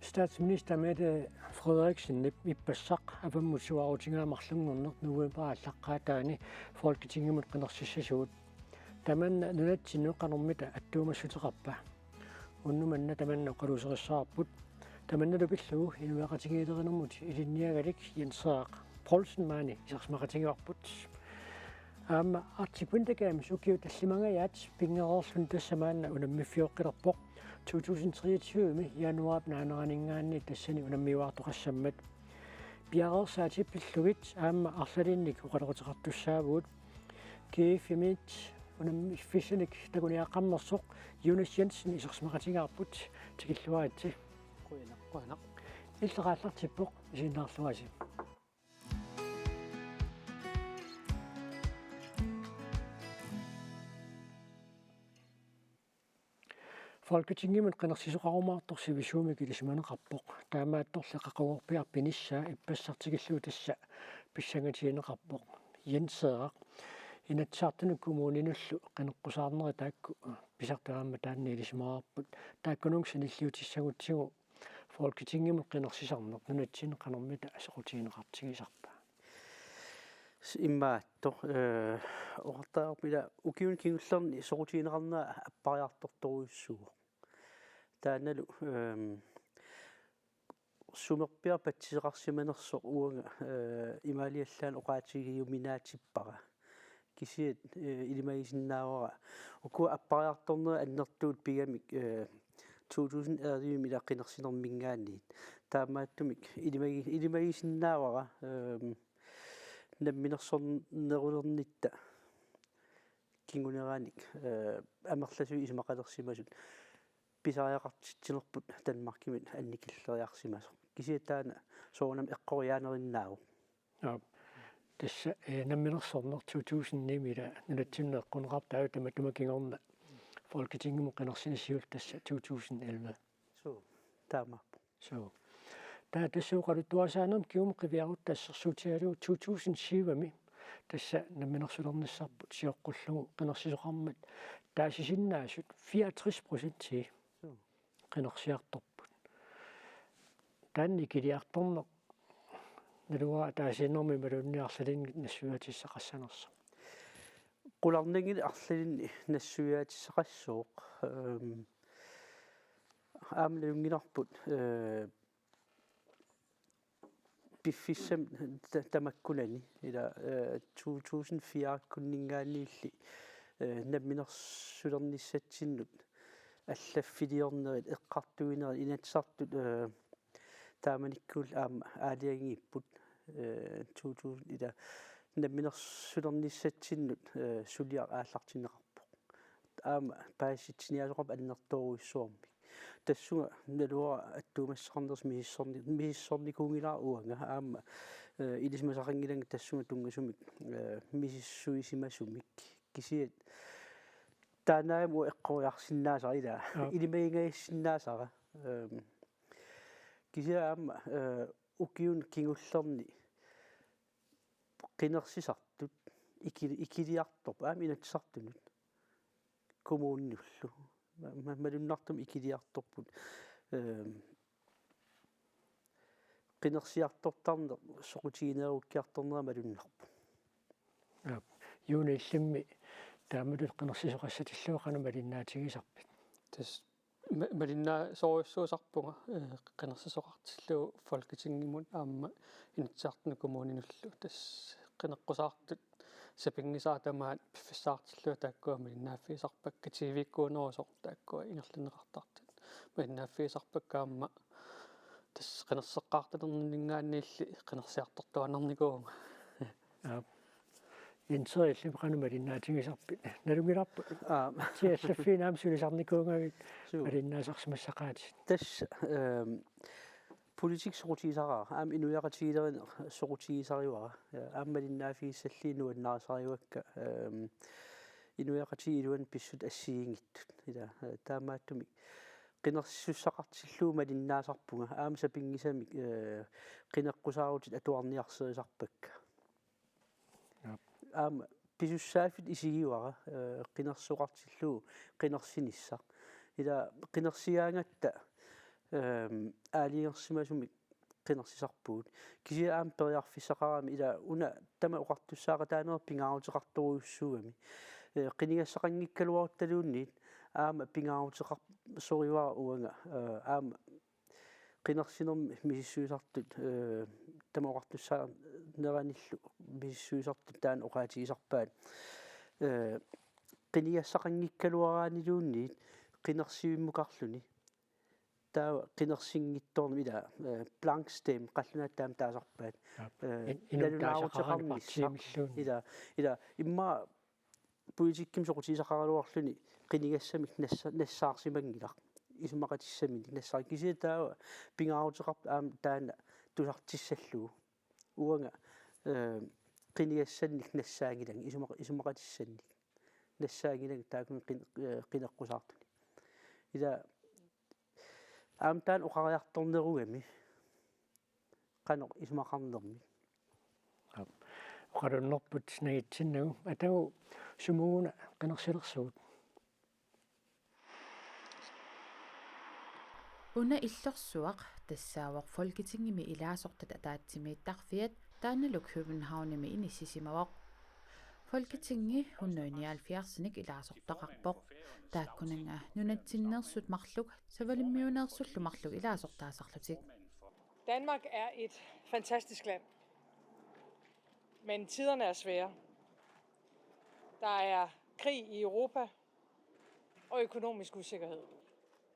Statsminister Mette Frederiksen ippassaq afammusuarutingaamарлungorneq nuuipa allaqқаатаани folketingimut qenersissasuut tamanna nunatsinnu qanermita attuumassutеқарпа unnumanna tamanna qaluuserissаарput tamanna lupillugu inuaqatigiilerinermut ilinniagalик Jensaaq Poulsen maani isarsimaqatigiarput aama artipundakaami ukiu tallimangayat pingereerlun tassamaanna unammiffiоққилерпоq 2023 januar naaneraningaanni tassani unammiuartoqassammat piareersaatipillugit aama arsalinnik uqalequtiqartussaavuut kiifimit unammiffissanik takuniaqqammersoq Jonas Jensen isarsimaqatigaarput tikilluaatsi quinaq иллеqaallartippoq isiinnaarluasi Folketingimut qenersisuqarumaartorsivissuumik ilismaneqarpoq taamaattorleqaqugorpiarpinissaa ippassartigilluu tassa pissangatiineqarpoq Jensaaq inatsaartunuk kumuuninullu qeneqqusaarneri taakku pisartuaamma taanni ilismaarput taakkunungsanilliutissagutsigu Folketingimut qenersisarneq nunatsin qanermita asoqutiineqartigisarpa immaatto ortaarpila ukiun kingullerni soqutiineqarnaa appariartortoruissugu taanalu sumerpia patsiseqarsimanersoq uanga imaliallaan oqaatigiuminaatippara kisiat ilimaisinnaavara ukua appariartornera annertuut pigamik 2011 ila qinnersinermingaanniit taamaattumik ilimaisinnaavara namminersornerulernitta kinguneranik amerlasui ismaqalersimasut pisariaqartitsinerput Danmarkimit annikilleriarsimaso kisiataana soonam eqqoriaanerinaau tassa namminersorner 2009 ila nunatsinneeqquneqartau tamattumakingorna Folketingimut qenersinissiult tassa 2011 so taamappu so taattassuuqaluttuasaanerm kiumuqiviarut tassersuutialuu 2007 tassa namminersulernissaarput siоққуллугу qenersisoqarmat taasisinnaasut 64% qenersiartorput taanni kiliartorneq nalua taasiinnermi malunniarsalin nassuatissaqassanersa qularningil arlalin nassuyaatissaqassooq aamlunginarput piffissam tamakkulani ila 2004 kunningaanniilli namminersulernissatsinnut аллаффилиорнерит эққартуинери инатсартут тааманиккуул аама аалиангииппут 2000 ила намминерсулерниссатсиннут сулиар ааллартинеқарпоқ аама паасситсиниасоқап аннерторуиссуарми тассуга налуара аттуумассақарнерс мисиссорникуунгилаа уанга аама илисмасақангиланга тассуга тунгасумик мисиссуисимасумик кисиат танааму эққориарсиннаасара ила илимаингаиссиннаасара кисиаама укиун кингуллерни qinnersisartut ikiliartorp aami inatsartunut kommunullu malunnartum ikiliartorput qinnersiartortarner soqutiineerukkiartornera malunnarpu юуниллимми таамалут qenersisoqassatillуақану малиннаатигисарпит тас малиннаа соруйссуусарпунга qenersisoqartilluu Folketingimut аама инатсаартну коммунинуллу тас qeneqqusаартут сапингисаатамаат пиффиссаартиллуа тааккуа малиннааффисарпакка тивиккуунерусоқ тааккуа инерлинеқартартут малиннааффисарпаккаама тас qenerseqqaartalerningaanniilli qenersiartortuanernikuunga инсериллим qanu малиннаатигисарпит налунгиларпут тиассаффинаам сулисарникуунгавит малиннаасарсимассақаати тас politik soqutiisara aam inuiaqatigilerine soqutiisariuara aammalиннаафииссаллиину аннаарисариуакка inuiaqatigiluan pissut assiingittut ila taamaattumik qinnersusaqartilluu malinnaasarpunga aam sapingisamik qinneqqusaarutit atuarniarserisarpakka aam pisussaafit isigiuara qinnersuqartilluu qinnersinissaq ila qinnersiaangatta аалиерсимасумик qinnersisarpuut kisia aam periarfissaqarami ila una tama uqartussaqa taanera pingaarutеқарторуйуссуугами qinigassaqanngikkaluaruttaluunniit aama pingaarutеқар soriuara uanga aama qinnersinermi misissuisartut tama uqartussaa neranillu misissuisartut taana uqaatigisarpaat qinigassaqanngikkaluaraaniluunniit qinnersiimmukarluni taa qinnersinngittormi ila blank stem qallunattaam taasarpaat inuntaasaqarnissaq ila imma politikkim soqutiisaqaraluarluni qinigassamik nassaarsimangilaq isumaqatissamini nassaar kisia taa pingaarutеқарп aam taana tusartissallugu uanga qinigassannik nassaangilang isumaqatissannik nassaangilang taakun qineqqusaartuni ila aam taan uqariartornerugami qanoq isumaqarnermi uqalunnerput nagitsinnagu atagu sumuuna qinерсилерсуут una illorsuaq tassaawaq folketingimi ilaasortat ataatimiittарфиат таанналук Københavnimi inissisimaaq folketingi 179-ник илаасортақарпоқ тааккунанга нунатсиннерсут марлук савалиммиунеерсуллу марлук илаасортаасарлутик. Danmark er et fantastisk land, men tiderne er svære. Der er krig i Europa og økonomisk usikkerhed.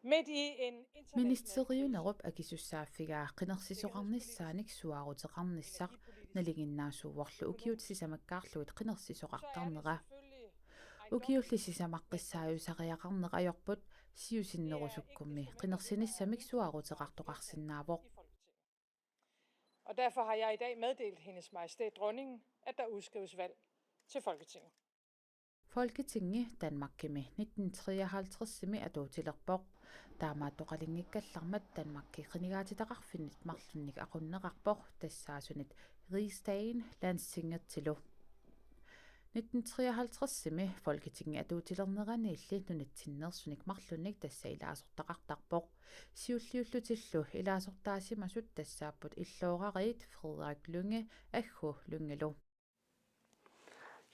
Midt i en Ministeriunerup akisussaafigaa qinersisuqarnissaanik suarutеқарниссақ налигиннаасууворлу укиут сисамаккаарлуит qinersisuqartarnera укиулли сисамаққиссааюсариақарнеқ ajorput siusinnerusukkummi qinersinissамик suarutеқартоқарсинаавоқ. Og derfor har jeg i dag meddelt hendes majestæt dronningen, at der udskrives valg til Folketinget. Folketingi Danmarkimi 1953-simi atuutilerpoq таамааттоқалингиккаллармат Danmarkki qinigaatitaqarfinnit marlunnik aqunneqarpoq tassaasunit Rigsdagen Landstinget-tilu 1953-simi Folketingi atuutilerneraniilli nunatsinnersunik marlunnik tassa ilaasortaqartarpoq siulliullutillu ilaasortaasimasut tassaapput illooqariit Frederik Lynge aggu Lyngelu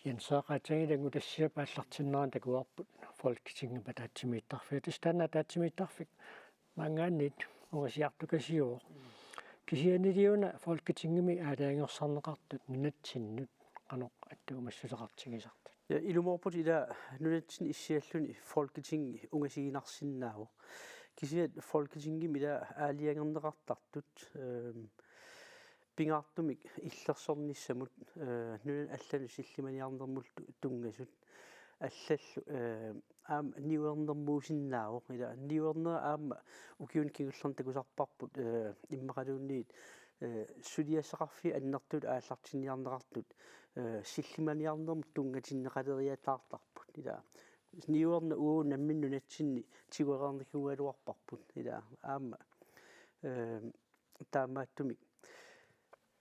Jensaqatangilangу тассиапааллартиннеран такуарпут folketinget таатсимииттарфиа тастана таатсимииттарфик мангааннит угасиартукасиуо кисианилиуна folketingimi аалаангерсарнеқартут нунатсиннут qanoq attugumассусеқартигисартут ja ilumorput ila nunatsin issialluni folketingi ungasiginarsinnaavu kisiat folketingimi ila aaliangerneqartartut pingaartumik illersornissamut nunan allanu sillimaniarnermul tungasut аллаллу аама ниуернэрмуусиннаавоқ ила ниуернера аама укиун кигуллерн такусарпарпут иммақалуунниит сулиассақарфи аннертут ааллартинниарнеқартут силлиманиарнермут тунгатиннеқалериатаартарпут ила ниуерна уу намминну натсинни тигуерерникугалуарпарпут ила аама таамааттумик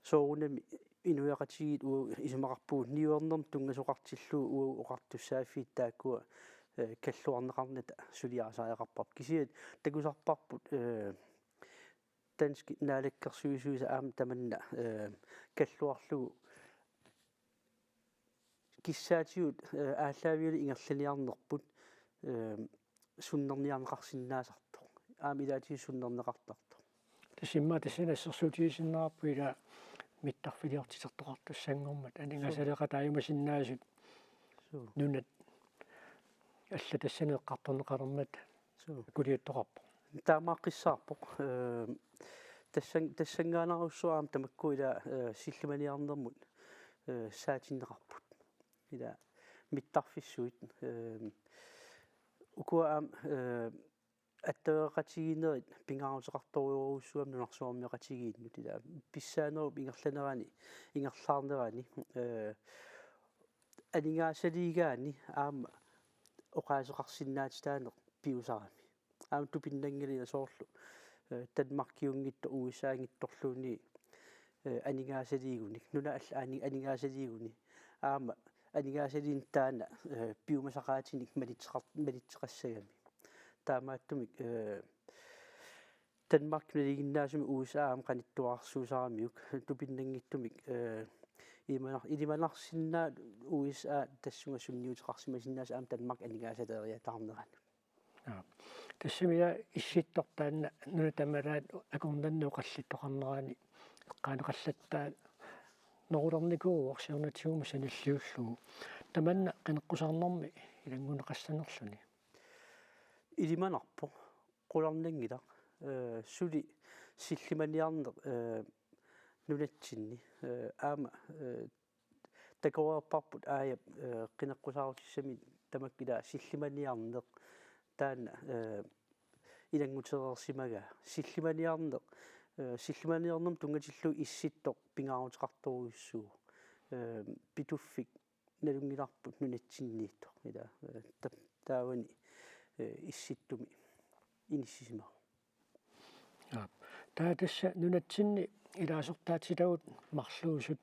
соорунами инуяқатигит уу исумақарпуут ниуернерм тунгасоқартиллуу уу оқартуссааффиит тааккуа каллуарнеқарната сулиарсааяқарпарп кисиат такусарпарпут дански наалаккерсуисуиса аама таманна каллуарлугу киссаатиут ааллаавиули ингерланиарнерпут суннерниарнеқарсинаасарто аама илаати суннернеқартарто тасимма тассинассерсуутигисиннаарпу ила миттарфилиортисертоқартуссангормат анингасалеқатааюмасиннаасут нунат алла тассанеэққарторнеқалермат кулиуттоқарпо таамааққиссаарпоқ тассангаанаруссуаам тамакку ила силлиманиарнермут саатиннеқарпут ила миттарфиссуит укуаам аттаеқатигинерит пингаарутеқарторуйоруссуам нунарсуармеқатигииннут ила писсаанеруп ингерланерани ингерлаарнерани алингаасалигаани аама оқаасеқарсинаатитаанеқ пиусарами аама тупиннангали соорлу Danmarkiungitto USAngittorluuni анингаасалигуник нуна аллаани анингаасалигуни аама анингаасалин таана пиумасақаатиник малитеқассагами таамааттумик Danmark med gymnasium USA am qanittuarsuusaramiuk tupinnangittumik idimanarsinna USA tassunga sunniuteqarsimasinnaas am Danmark anigaasatariataarneran. тассимиа исситтортаанна нунатамалаат акорнаннуу қаллиттоқарнерани эққаанеқаллаттаа норулерникуу орсиорнатигума саниллиуллугу таманна қинеққусаарнэрми илангунеқассанерлүни Idimanarpo qularningila suli sillиманиарнеқ нунатсинни аама такоорпарпут ааяп qinеққусаарутиссами тамаккила силлиманиарнеқ таана илангутерерсимага силлиманиарнеқ силлиманиарнум тунгатиллу исситтоқ пингаарутеқарторуйуссуу питуффик налунгиларпут нунатсинниитто ила таавани исситтуми иниссисима таатасса нунатсинни илаасортаатилагут марлуусут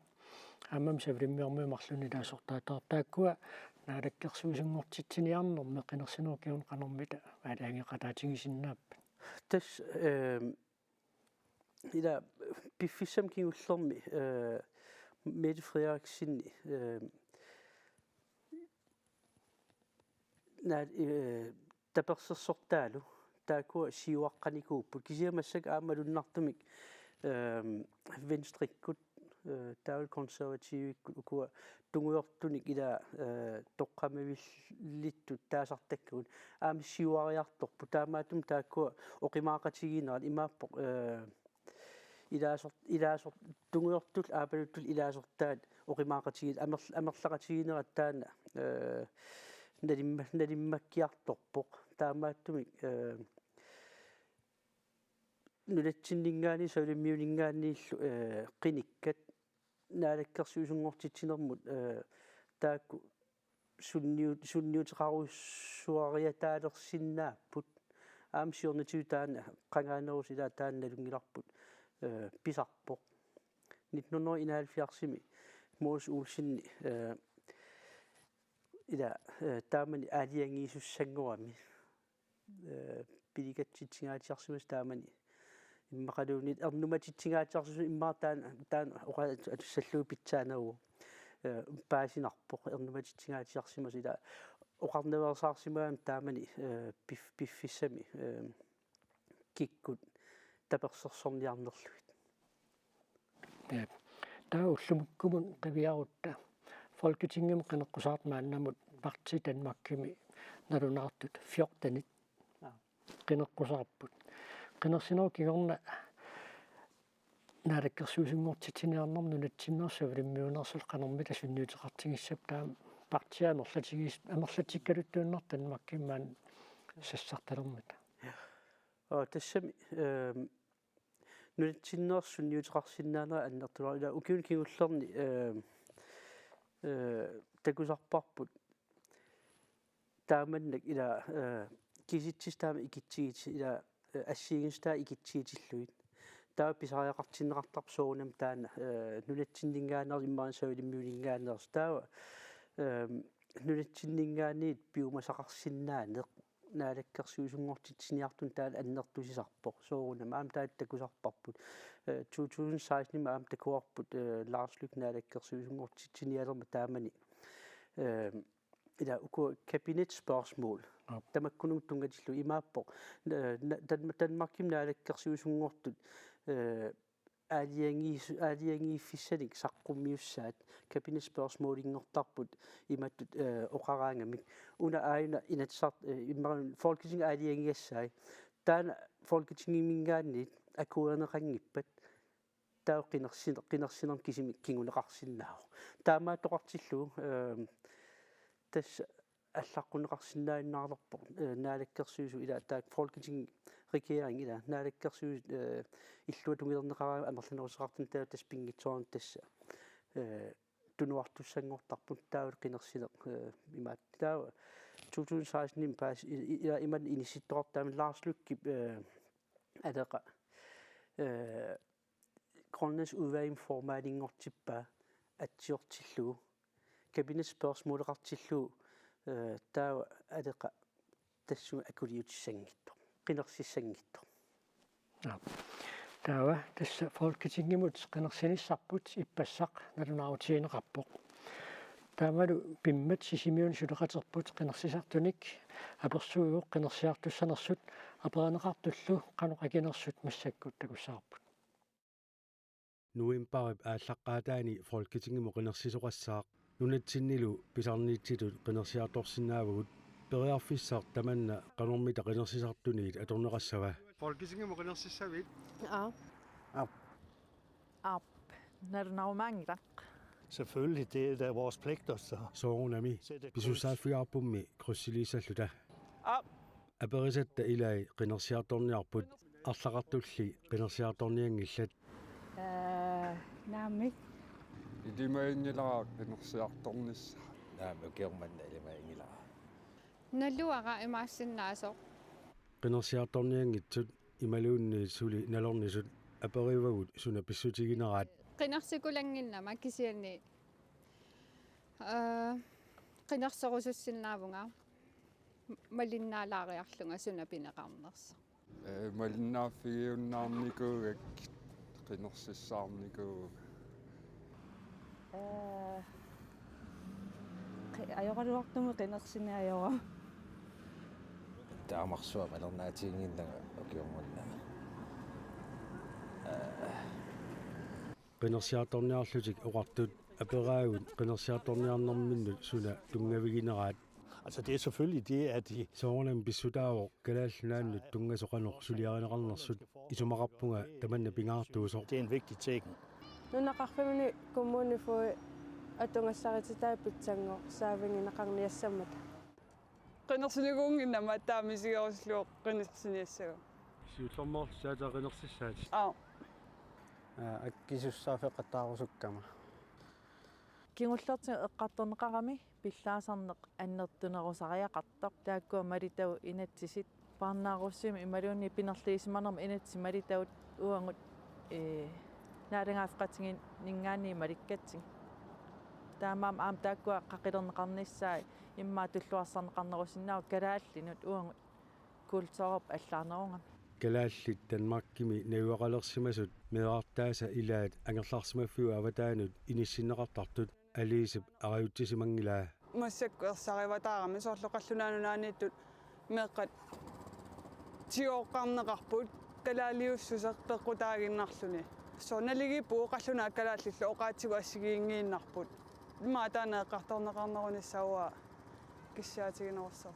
аммам савлиммиормиу марлуни илаасортаатаартааккуа наалаккерсуусунгортитсиниарнерме qinерсинеркиун qanэрмита аалаангеқатаатингисиннааппа тас ила пиффиссам кигуллерми Mette Frederiksen таперсерсортаалу таакуа сиуаққаникууппут кисиамассак аамалуннартумик венстриккут таавал консервативиккут укуа тунгуйортуник ила тоққамавиллиттут таасартаккуут аами сиуариарторпу таамаатум таакуа оқимаақатигинерат имааппоқ илаасорт тунгуйортул аапалуттул илаасортаат оқимаақатигит амерлақатигинерат таана налиммаккиарторпоқ таамааттумик нулатсиннингаани саулиммиунингааннииллу қиниккат наалаккерсуусунгортитсинермут таакку сунниутеқаруссуариатаалерсиннааппут аамсиорнатиу таана қангаанерусила таанналунгиларпут писарпоқ 1971 Mogens Olsen ila taamani aaliangiisussangorami pilikattitingaatiarsimas taamani иммақалуунит эрнуматитсигаатсарсусу иммаартаан оқа атуссаллуу питсаанеру паасинарпоқ эрнуматитсигаатсарсимас ила оқарневерсаарсимаам таамани пиффиссами киккут таперсерсорниарнерлуит таа уллумуккумун қивиарутта Folketinget qinеққусаартмааннамут парти Данмаркими налунаартут 14 qinеққусаарпут qinерсинер кигорна наалаккерсуусунгортитсиниарнэрну натсиннерсавлиммиунерсул qanэрмита сунниутеқартигиссап таам партиамерлатигис амерлатиккалуттууннар Данмаркимаан сассарталермита тассами нунатсиннерсунниутеқарсинаанера аннертуларила укиун кигуллерни такусарпарпут тааманнак ила киситсис таама икитсигит ила ассигинстаа икитсигитиллуит таа писариақартиннеқартарп соонам таана нулатсиннингаанер иммаан савилиммиулингаанерс таава нулатсиннингаанниит пиумасақарсинаанеқ наалаккерсуусунгортитсиниартун таала аннертусисарпоқ соорунам аам таат такусарпарпут 2016 маам такуарпут Lars Løkke наалаккерсуусунгортитсиниалерма таамани ila uko kabinetspørgsmål tamakkunum tungatillu imaappoq Danmarkim naalakkersuusungortut aaliangiifissanik saqqummiussaat kabinetspørgsmålingortarput imattut oqaraangamik una aina inatsart immarun Folketing aaliangiassai taana Folketingimingaanniit akuerneqangippat taa qinersinerm kisimik kinguneqarsinnaaru taamaatoqartillu тас аллаққунеқарсинааннаарнерпо наалаккерсуусу ила таак Folketing regering ила наалаккерсуус иллуа тунгилернеқараа амерланерусеқартун таа тас пингитсоорн тасса тунуартуссангортарпут таавал қинерсинеқ имаат таа 2016 паас ила иман иниситтоқар таам Lars Løkke адеқа Grønlands udvalgformaatiнгортиппаа атсиортиллугу kabinetspørgsmåleqartillu taa adeqa tassu akuliutissangitto qinersissangitto Taava tassa folketingimut qenersinissarput ippassaq nalunaarutiineqarpoq. Taamalu pimmat sisimiun suleqaterput qenersisartunik apersuuguq qenersiartussanersut aperaneqartullu qanuqakinersut massakkut takussaarput. Nuimparip ааllaqqaataani folketingimu qenersisoqassaaq nunatsinnilu pisarniitsilut qenersiartorsinnaavagut periarfissaaq tamanna qanormita qenersisartuniit atorneqassava folketingimu qenersissavit Narunaumangilaq. Selvfølgelig, det er da vores pligt også. soorunami pisussaaffiarpummi krussiliisalluta aperisatta ilai qenersiartorniarput арлақартулли qenersiartorniangillat Naamik. Ilimaingilaa qenersiartornissa. Naamukkiormanna ilimaingilaa. Nalluaqa imaassinnaasoq. qenersiartorniangitsut imaluunni suli nalornisut aperivagut suna pissutigineraat Qinarsikulangilnama kisianni qinarsorusussinnaavuga malinnaalaariarlunga suna pineqarnersa. Malinnaaffigiunnaarnikuugak qenersissaarnikuug. Ajoqaluartumu qinersinaajoqa. Taamarsuam alernaatiingillaga ukiormanna. qenersiartorniarlutik oqartut aperaagut qenersiartorniarnerminnut suna tungavigineraat Altså det er selvfølgelig det, at de soornam pissutaavo kalaallunaannut tungasoqanor suliarineqarnersut isumaqarpunga tamanna pingaartuusoq det er en vigtig ting. Nunaqarfimini kommuni foi atungassarititai saavinginaqarniassammat. Qinersiniguunginnama taamisigerusluu qinersiniassagu. siullormor saata qenersissaat аккисуссаафеқатаарусуккама Kingullerti eqqartorneqarami pillaasarneq annertunerusariaqartoq taakkuа malitau inatsisit parnaarussimi imaluunni pinerliisimarnerma inatsi malitaut uangut naalangaafqatingin ningaanni malikkatsing taamaam aam taakkuа qaqilerneqarnissaa immaa tulluarsarneqarnerusinnaaru kalaallinut uangut kulsorop allаарnerunga kalaallit Danmarkimi nauaqalersimasut meeartaasa ilaat angerlarsimaffiu avataanut inissinneqartartut aliisip ariutsisimangilaa массаккуерсариватаарами соорлоқаллунааnunaaniittut меэққат тиоққарнеқарпут калаалиуссусеқ пеққутаагиннарлуни соналигиппуу қаллунаа калааллиллу оqaатигу ассигиингииннарпут маатаанаеққарторнеқарнеруниссауа киссаатигинерсоо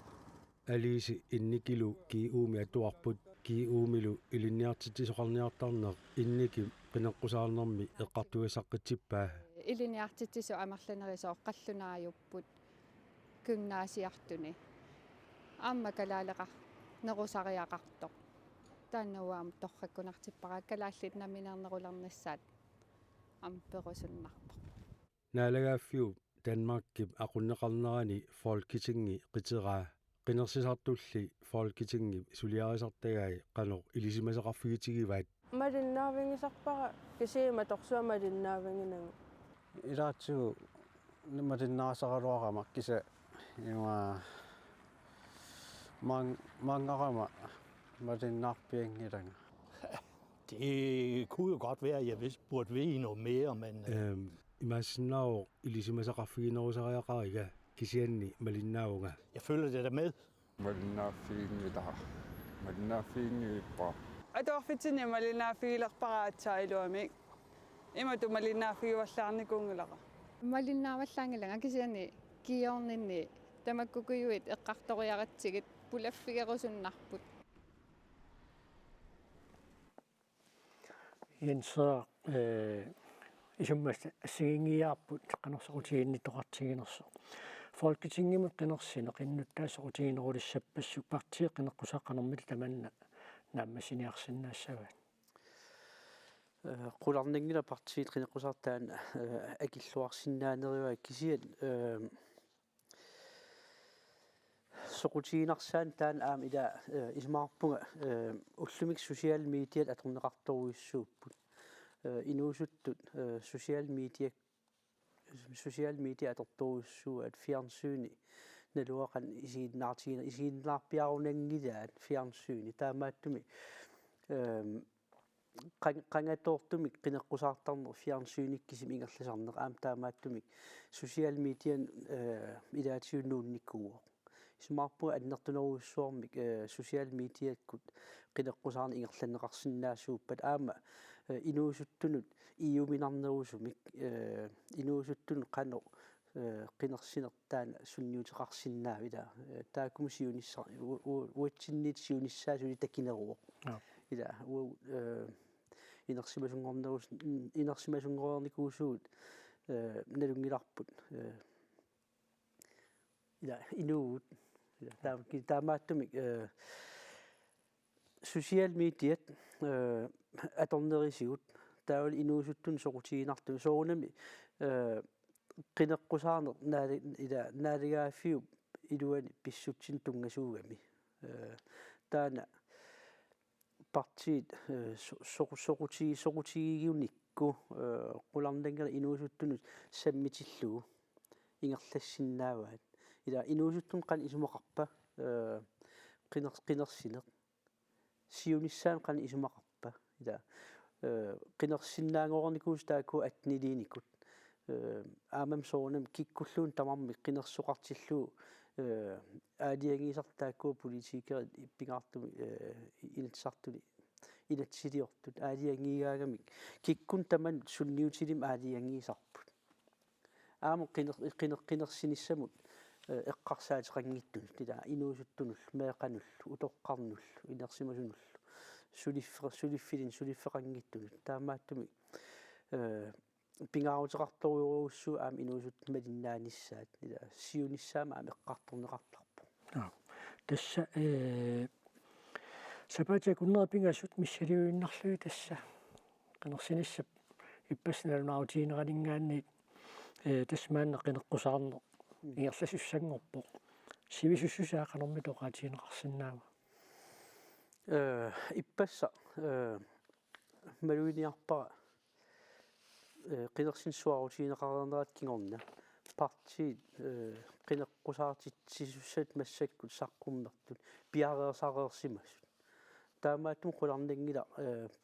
aliisi innikilu kiuumi atuarput kiuumilu ilinniartitisoqarniartarneq inniki qineqqusаарnermi eqqartuissaqqitippaa Iliniartitisu amarlanerisoo qallunaajupпут kynnaasiartuni аама калаалеқар нерусариақарто тааннауаам торраккунартиппара калааллит наминернерулернассаат амперусуннарпо naalagaaffiu Danmarkip aqunneqarnerani folketingi qiteraa qinersisartulli folketingi suliarisartagai qanoq ilisimaseqarfigitigivaat Malinnaavинgisarpara kisiima torsuamalinnaavинginanga. илаатсигу намалиннаасараруарама киса има мангарама малиннаарпиангилага Det kunne jo godt være, at jeg burde vide noget mere, men imaassinnaao ilisimaseqarfiginerusariaqariga kisianni malinnaauga jeg følger det der med. Malinnaaffigingiippa атуарфитсини малинаафигилерпараатсаилуами имату малинаафигуаллаарникуунгилара малиннааваллаангилага кисиани киорнинни тамаккукуйуит эққарториаратсигит пулаффигерусуннарпут Jenser isummas assigingiaarput qanersorutiinni toqartiginerso folketingimut qinersine qinnutaasorutiinerulissappassuk partii qineqqusaaqqanermit tamanna naammasiniarsinnaassavaat qullarningila partiit qineqqusartaan akilluarsinnaanerua kisiat soqutiinersaan taan aam ila ismaarpunga ullumik social media atorneqartoruissuupput inuusuttut social media atortoruissuat fjernsyni naluaqan isiinnaartiina isiinnaarpiarunangilaat fjernsyni taamaattumi qangatortumik qineqqusartarner fjernsynnikkisim ingerlasarneq aam taamaattumik social median ilaatiunnuunnikkuuq ismaarpu annertuneruussuarmik social mediakkut qineqqusarni ingerlanneqarsinnaassууппат аама инуусуттунут июминарнерусумик инуусуттун qano qinersinertaana sunniutеқарсиннаавила тааккум сиунисса уатсиннит сиунissaасуни такинеруоқ ила инерсимасунгорникуусуут налунгиларпут ила инуут ила таамааттумик social mediat аторнерисигут таавал инуусуттун соқутигинарту соорунами qineqqusаарner naaligaaffiup iluani pissutsin tunngasuugami taana partiit soqutigiunikku qularnangala inuusuttunut sammitillugu ingerlassinnaavaat ila inuusuttun qan isumaqarpa qinersineq siunissaan qan isumaqarpa ila qinersinnaangornikuus taakku atniliinikut aamam soornam kikkulluun tamarmi qinersuqartilluu aaliangiisartaakku politiikerit ippigaartumi inatsartuni inatsiliortut aaliangiigaagamik kikkun taman sunniutilim aaliangiisarput aamo qinersinissamut eqqarsaatiqanngittunut ila inuusuttunul meeqanul utoqqarnul inersimasunul suliffeqanngittunut taamaattumi pingaarutiqartoruuruussu aam inuusut malinnaannissaat ila siunissaama aam eqqartorneqartarpu тасса сапатекуннерпингассут миссалиуиннарлуи тасса qenersinissup иппаснерунаарутиинеранингааниит тасмаанна qeneqqusаарner ингерласуссангорпо сивисуссусаақанерми тоқаатиинеқарсинаава иппасса малуиниарпара qinersinsuarutiineqarnernerat kingorna partiit qineqqusartitsisussat массаккут саққуммертут пиареерсареерсимассут таамааттум qulарнангила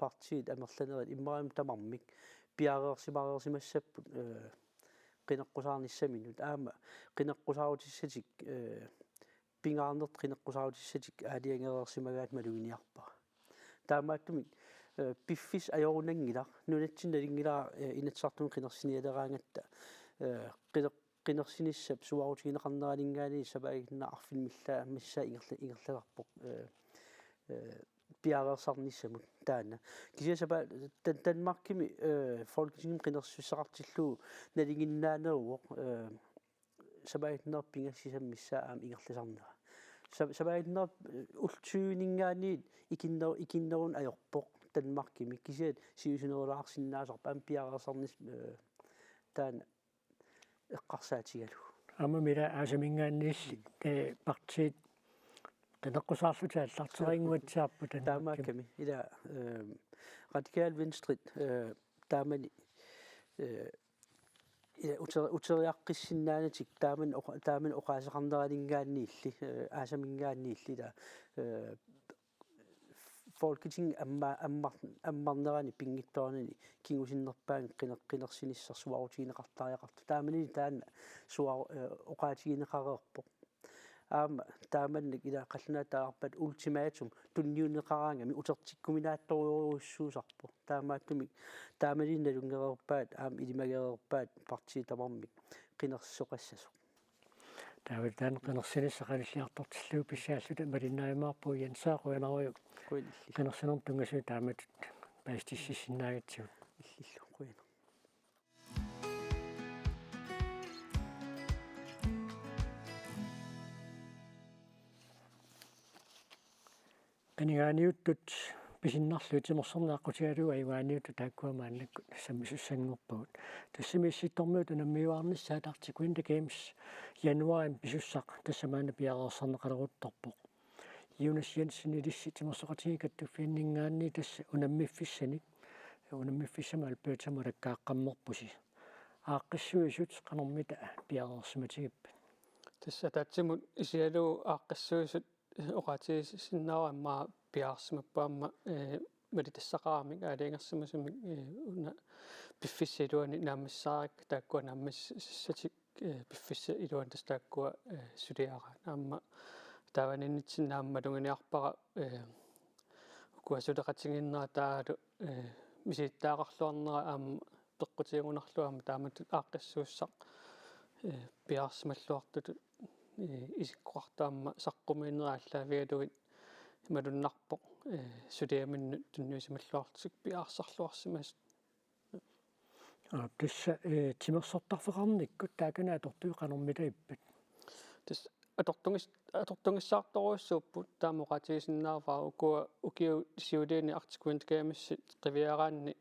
partiit амерланерит иммариум тамармик пиареерсимареерсимассаппут qineqqusаарниссаминут аама qineqqusarutissatик пингаарнерт qineqqusarutissatик аалиангереерсимагаат малуиниарпара таамааттумик пиффис ajorunangila nunatsinnalinngila inatsartun qinersinialeraangata qinersinissap suarutigineqarneralingaani sabaigna arfilmilla massa ingerlagarpoq piareersarnissamut taana kisiasapa Danmarkimi folketingim qinersusseqartilluu nalinginnaaneruoq sabaignerpingassisammissa aam ingerlasarnera sabaigner ultyuningaaniit ikinnerun ajorpoq Danmarkimi kisiat siusinerulaarsinnaasarpa aam piareersarnis taana eqqarsaatigalu амамила аасамингаанниилли партиит qeneqqusаарlutaалlarteringuatsiarpu таамаакками ила радикал венстрит таамани ила утериаққиссиннаанатик тааман оқаасеқарнералингаанниилли аасамингаанниилли ила folketing аммарнерани пингитторнани кингусиннерпаан qenersinissarsuarutiineqartariaqartu taamani taanna suar oqaatigineqareerpo aama taamannik ila qallunaataarpat ultimatum tunniunneqaraangami utertikkuminaattoriuruussuusarpo taamaattumi taamalinnalungereerpaat aam ilimagereerpaat partiitamarmik qinersoqassasu таавитан qenersinissaqalilliartortilluu писсааллута малиннааймаарпу янсаақуянаруйу qenersinern tungasuu taamatut паистиссиннаагатсигут иллиллу қуяна qanigaaniuttut писиннарлу тимерсернааққутигалуа ивааниуту тааккуамааннаккут саммисуссангорпагут тассимиисситтормуут наммиуаарниссаат артикуинда геймс януарим писуссақ тассамаана пиареерсарнеқалерутторпоқ юнас янсен илисси тимерсоқатигикаттуффииннингаанни тасса унаммиффиссаник унаммиффиссама алпуутамалаккааққаммерпуси ааққиссуисут қанормита пиареерсиматигиппат тасса таатсимут исиалуу ааққиссуисут оqaатигиссиннааваммаа пиаарсимаппаама meditassaqaramik aaleengersimusumik una piffissailuani naammassaarik taakkua naammassatik piffissa iluan tas taakkua suliara naamma taavaniniitsin naammalunginiarpara kuasuleqatiginnera taalu misiittaaqarluarnera aamma peqqutigunarluama taamatut aaqqissuussaq piaarsimalluartut isikkuartaamma saqqumииннера аллаавигалугит малуннарпоq сулиаминну тунниусималлуартик пиаарсарлуарсимас тасса тимерсортарфеқарниккут таакана тортуиқанэрмилаиппат тас атортунгиссаарторуссууппут таамоқатигисиннаарваа укуа укиу сиулиини артикуинтикаамассит қивиараанни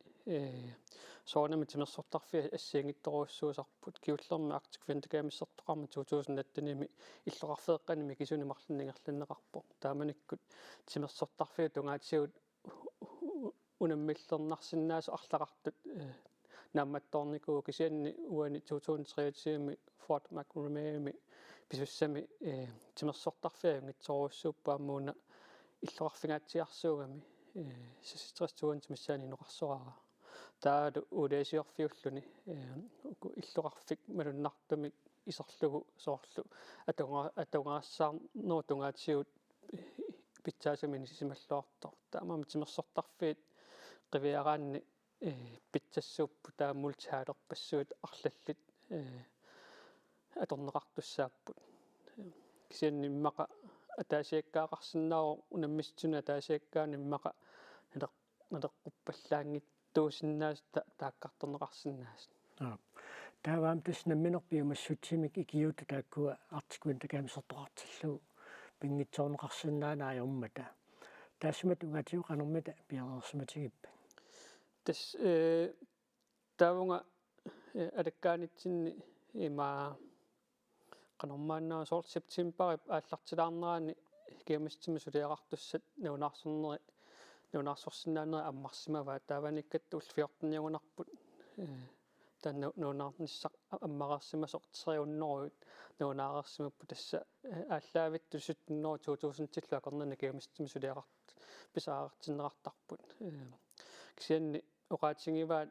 соонами тимерсортарфи ассиингитторуссуусарпут киуллерми артикуинтикаамассертоқарма 2018-ними иллоқарфеэққаними кисуни марлиннеқарлиннеқарпо тааманиккут тимерсортарфи тунгаатсиут унаммиллернарсинаасу арлақартут наамматторникуу кисианни уани 2023-ми Fort McNamara писуссами тимерсортарфиагингитсоруссууппааммууна иллоқарфигаатсиарсуугами систрестуун тимиссаани ноқарсораа таалу улаасиорфиуллуни иллоқарфик малуннартумик исерлугу соорлу атунгаассаарнуу тунгаатсиут питсаасамини сисималлуартор таамаама тимерсортарфиит қивиараанни питсассууппу тааммултиаалерпассуут арлаллит аторнеқартуссааппут кисианниммақа атаасиаккаақарсиннаару унаммистуна атаасиаккааниммақа налеққуппаллаангиттуусиннаас тааккарторнеқарсиннаас тааваам таснамминерпиумассутсимик икиута тааккуа артикуинтакаамсертоқартиллу пингитсоорнеқарсинаанаajormata таасмат угатиуқанэрмата пиарерсиматигиппа тас таавунга алаккаанитсинни има канормааннаа сорт септембер ааллартилаарнерани киамастима сулиақартуссат неунаарсорсинаанера аммарсимава тааваниккатту 14-ниагунарпут таннеунаарниссақ аммарерсима сортериуннеруут неунаарерсимаппу тасса ааллаавитту суттуннеру 2000-тиллу акорнана киамастима сулиақарт писаарартиннеқартарпут кисианни оqaатингиваат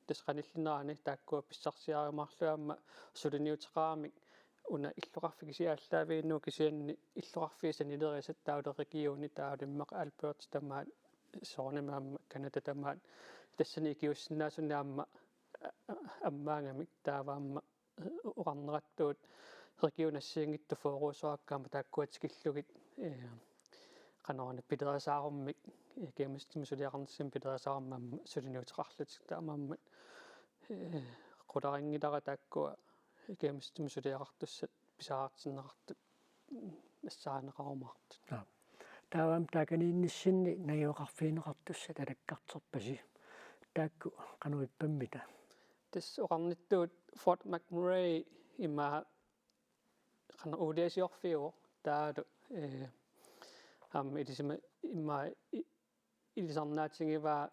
тасқаниллинерани тааккуа писсарсиаримаарлуамма сулиниутеқарамик уна иллоқарфигисиааллаавииннуу кисианни иллоқарфиисанилерисат таулерикиуни таулиммақа Алберт тамаат соорнамаамма Канада тамаат тассани икиуссинаасунаамма аммаангамик тааваамма оqarneratuut регионассиингитту фоорусуаккаама тааккуатикиллугит канаана пилерасааруммик кемистим сулиақарнссим пилерасааруммаамма сулиниутеқарлутик таамааммат qularingilара тааккуа кемистим сулиақартуссат писаартиннеқартут ассаанеқарумаартут таавам тааканиинниссинни нагиоқарфиинеқартуссат алаккартерпаси таакку кануиппаммита тас оqarnittuut Fort McMurray има qana uliasiorfiu таалу илисима имма илисарнаатингиваа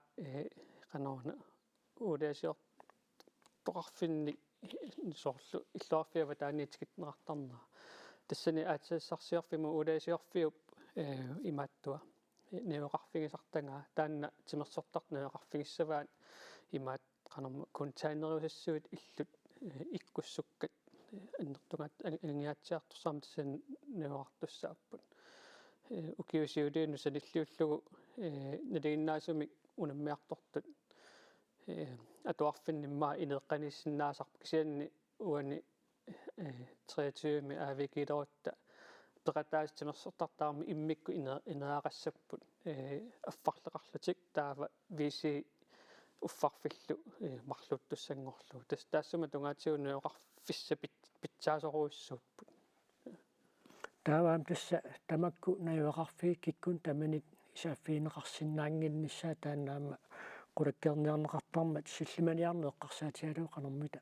qanauna uliasior тоqarfinni соорлу иллуарфиава тааниитикитнеқартарнера тассани аатсаассарсиорфиму улаасиорфиуп имааттуа неоқарфигисартангаа таанна тимерсортарт неоқарфигиссаваат имаат qanarma контейнериусассуит иллут иккуссуккат аннертунгаат ангиатсиарторсаама тассан неоқартуссааппут укиусиулиину салиллиуллугу налигиннаасумик унаммиартортут атуарфиннимаа инеэққаниссиннаасарп кисианни уани 23-ми аавикилерутта пеқатаас тимерсортартаарми иммикку инеақассаппут аффарлеқарлутик таава виси уффарфиллу марлуттуссангорлу таассума тунгаатиуну неоқарфисса питсаасоруиссууппут тааваам тасса тамакку наюақарфи киккун таманит исааффиинеқарсинаангиннссаа тааннаама qulakkerniarneqartarmat sillimaniarneeqqarsaatialuu qanermita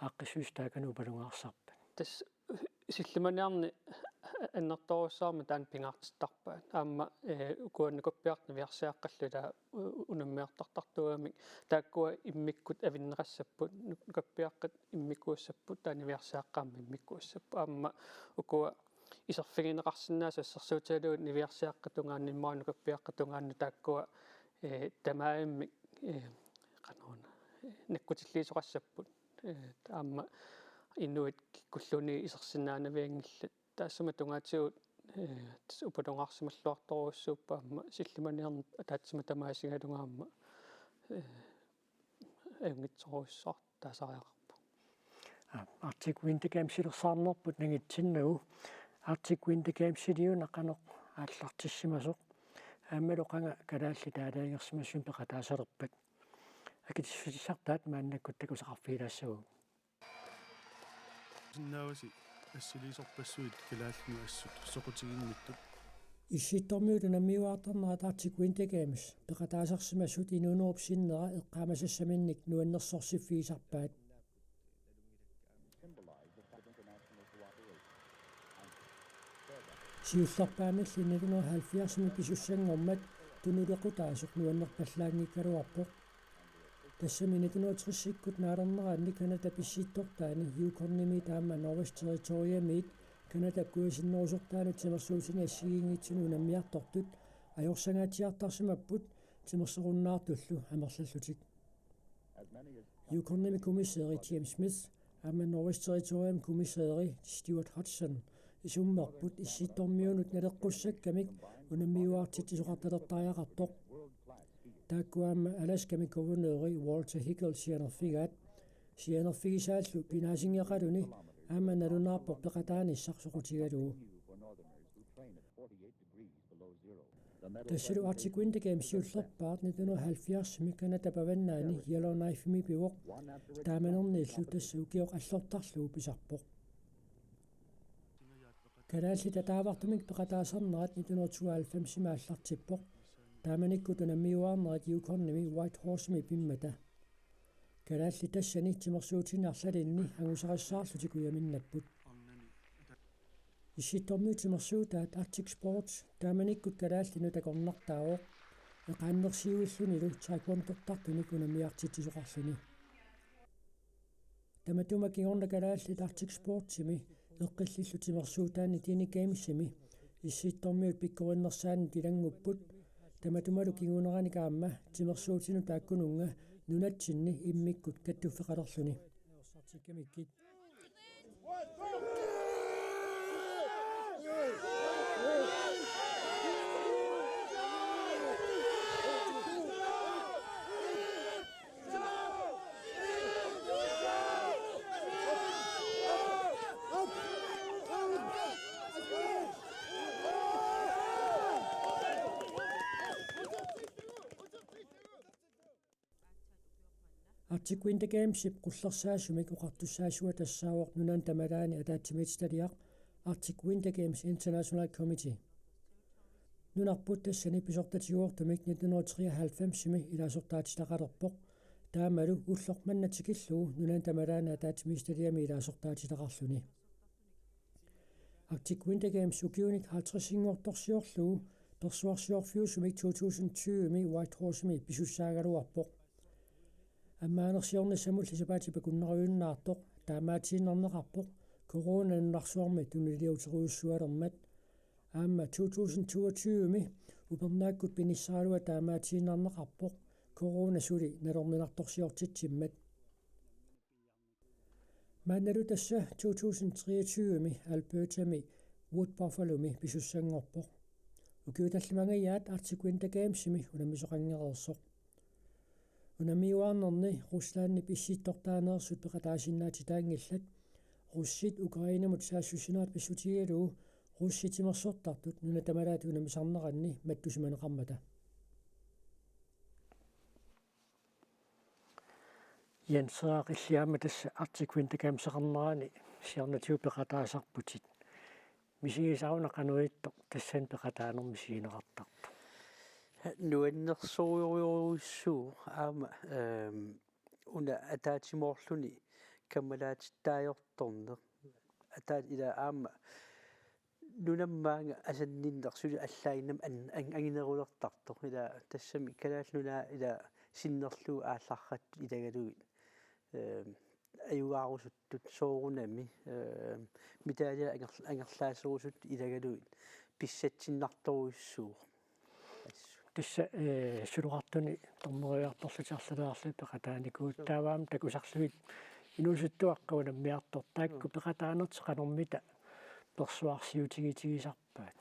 aaqqisuus taakanu palungaarsarpa тас силлиманиарни аннерторуссаарми таан пингаартиттарпаат аама укуаннакуппиартна виарсиаққаллула унаммиартартартуамик тааккуа иммиккут авиннеқассаппут нукаппиаққат иммиккууссаппут таани виарсиаққаама иммиккууссаппу аама укуа isarfigineqarsinnaasa sersuutaluut niviarsiaqqatungaanimmaanukappiaqqatungaannu taakkua tamaaimmi qanuuna nakkutilliisoqassapпут таама инуит киккуллуни исерсинаанавиангилла таассама тунгаатигут упалонгаарсималлуарторуссууппаама силлиманиарна атаатсима тамаасигалунгаама энгитсоруссаар таасариақарпу Arctic Winter Games силерсаарнерпут нагитсиннагу Arctic Winter Games силиуна қанеқ ааллартиссимасоқ ааммалоқанга калаалли таалаангерсимассуун пеқатаасалерпат акитсисартаат мааннаккут такусақарфигилаассагу синнааваси ассилисорпассуит калааллину ассут соқутигинниттут иситтормиулу наммиуаартарнера Arctic Winter Games пеқатаасарсимассут инуунерупсиннера эққаамасассаминник нуаннерсорсиффигисарпаат сиулларпаамилли 1970-ми писуссангормат тунулеқутаасоқ нуаннерпаллаангиккалуарпоқ тассами 1960-иккут наалернераанни Канада писсииттортаани юкорними таама Norwest Territoriumит Канада куасиннерусортаани тимерсуусини ассигингитсуну наммиартортут ajorsangaatiartarsimapпут тимерсеруннаартуллу амерлаллутик юкорними комиссари James Smith аама Norwest Territorium комиссари Stuart Hodgson исуммерпут исситтормиунут налеққуссаккамик унаммиуартитсоқарталертариақартоқ тааккуаама Аласками говernori Walter Hickel сианерфигисааллу пинаасингеқалуни аама налунаарпо пеқатааниссарсоқутигалугу тассалу Arctic Winter Games сиуллерпаат 1970-ми Канада паваннаани Yellowknife-ми пивоқ тааманернииллу тассу киоқ аллортарлугу писарпоқ калаалли татаавартумик пеқатаасарнерат 1992-ми ааллартиппоқ тааманиккуту наммиуаарнерат юкорними White Horse-ми пиммата калаалли тассани тимерсуутинарлалинни агусарассаарлутикуяминнаппут иситтормиу тимерсуутаат Arctic Sports тааманиккут калааллину такорнартаавоқ эқааннерсиуиллунилу таеквондортартуник унамиартитсисоқарлуни таматума кигорна калааллит Arctic Sports-ими эққиллиллу тимерсуутаани тини геймсими исситтормиут пиккориннерсаани тилангуппут таматумалу кигунерани каама тимерсуутину тааккунунга нунатсинни иммиккут каттуффеқалерлуни сартиккамиккит Arctic Winter Games qullersaasumik uqartussaasua tassaawoq nunan tamalaani ataatsimitsitaliaq Arctic Winter Games International Committee nunarput tassani pisortatiguortumik 1993-mi ilaasortaatitaqalerpoq taamalu ullormannatikillugu nunan tamalaani ataatsimitsitaliami ilaasortaatitaqarluni Arctic Winter Games ukiunik 50-ingortorsiorlugu persuarsiorfiusumik 2020-mi White Horse-mi pisussaagaluarpoq аммаанерсиорнссамуллисапаати пакуннеруйуннаартоқ таамаатииннернеқарпоқ коронаннарсуарми тунилиутируйуссуалермат аама 2022-ми упернааккут пиниссаалуа таамаатииннернеқарпоқ коронасули налорнинарторсиортитсиммат маанналу тасса 2023-ми Alberta-ми Wood Buffalo-ми писуссангорпоқ укиуталлимангаяат Arctic Winter Games-ми унамисоқангереерсоқ унамиуаарнерни Руслаанни писситтортаанерсут пеқатаасиннаатитаангиллат руссит Украинамут саассусинаат писсутигалуу русситимерсортартут нуна тамалаат унамисарнеранни маттусиманеқармата янсаақиллиама тасса Arctic Winter Games сеқарнерани сиарнатиу пеқатаасарпутит мисигисауна қануитто тассан пеқатаанер мисигинеқартарпу нуаннерсориоруссуу аама уна атаатимоорлуни каммалаатиттаajortorne атаат ила аама нунаммаанга асанниннерсули аллаагиннам ангинерулертартор ила тассами калааллунаа ила синнерлуу аалларрат илагалуит ajugaarusuttut soorunami mitaalia angerlaasuusut ilagaluit pissatsinnartoruissuuq tissa suluqartuni tormeriartorlutiarlalaarlu peqataanikuut taavaam takusarluit inusuttuaqqaunammiartor taakku peqataanerti qanormita persuarsiutigitisarpaat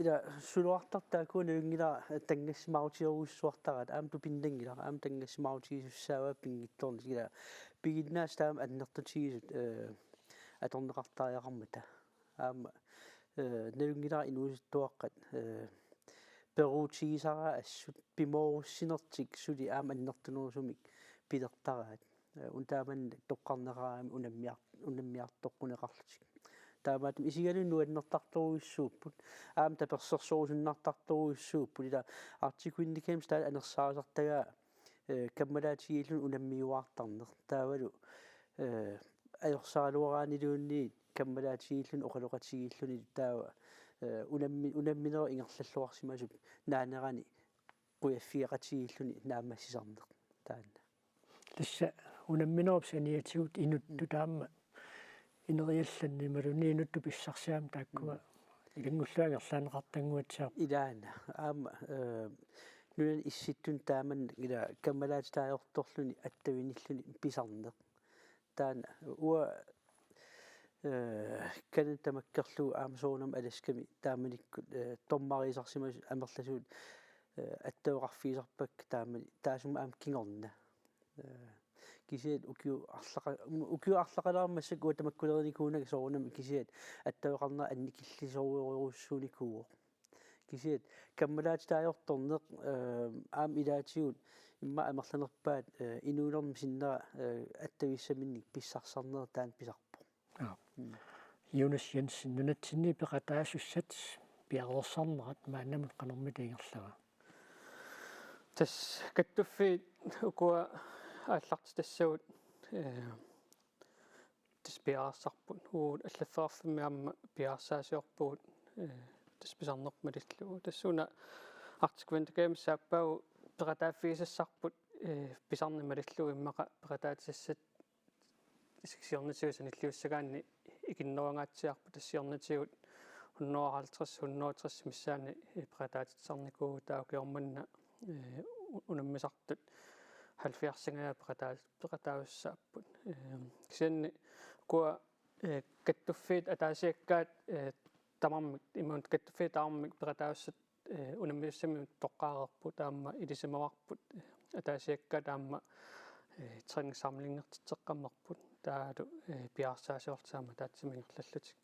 ila suluartartaakuun yungila tangassimautigeruissuartarat aam tupindanngila aam tangassimautigisussaava pingittorni ila piginnaas taam annertutigisut atorneqartaajaqarmata aama nalungila inusuttuaqqat peruutigisara assut pimoorussinertik suli aam annertunerusumik pilertaraat untaaman toqqarneraami unammiartoqquneqarlutik taamaatum isigalunnu annertartoruissuupput aam tapersersorusunnartartoruissuupput ila artikuinnikams taat anersaasartagaa kammalaatigiillun unammiuartarner taavalu ajorсааluораанилуунни каммалаатигиллун оқалоқатигиллуни таава унамминера ингерллаллуарсимасуп наанерани қуяффиақатигиллуни нааммассисарнеқ таанна тасса унамминерупс аниатигут инутту таама инериалланни малуни инутту писсарсиам тааккуа илангуллуангерлаанеқартангуатсаа илаана аама нуан исситтун тааман ила каммалаатитаажорторлуни аттавиниллуни писарнеқ таана уа канан тамаккерлу аамасоонам аласками тааманиккут тормарисарсимас амерласуут аттауқарфиисарпак таамани таасума аам кингорна кисиат укиу арлақалаармассак уа тамаккулерникуунага соорнами кисиат аттауқарна анникиллисоруйоруссууникуу кисиат каммалаатитаажорторнеқ аам илаатигут имма амерланерпаат инуунерми синнера аттависсаминник писсарсарнера таан писарпо Jonas Jensen nunatsinni peqataasussat piarersarnerat maannamut qanormi tiingerlaga tas kattuffiit ukua аалларти тассагут тас пиаассарпут уут аллаффеарфимми аама пиаассаасиорпугут тас писарнермалиллугу тассуна артиквентакаамиссааппаагу ператааффиисассарпут писарнималиллугу иммаqa ператаатиссат сиксиорнатигусаниллиуссагаанни икиннеруангаатсиарпу тассиорнатигут 150 160 миссаани ператаатитсарникуу таукиорманна унаммисартут 70-сингаа ператааруссааппут кисианни куа каттуффиит атаасиаккаат тамармик иммун каттуффиит таармик ператааруссат унаммиуссами тоққаарерпу таама илисимаварпут атаасиаккаат таама трангсамлингертитеққаммерпут таалу пиарсаасиортаама таатсимингерлаллутик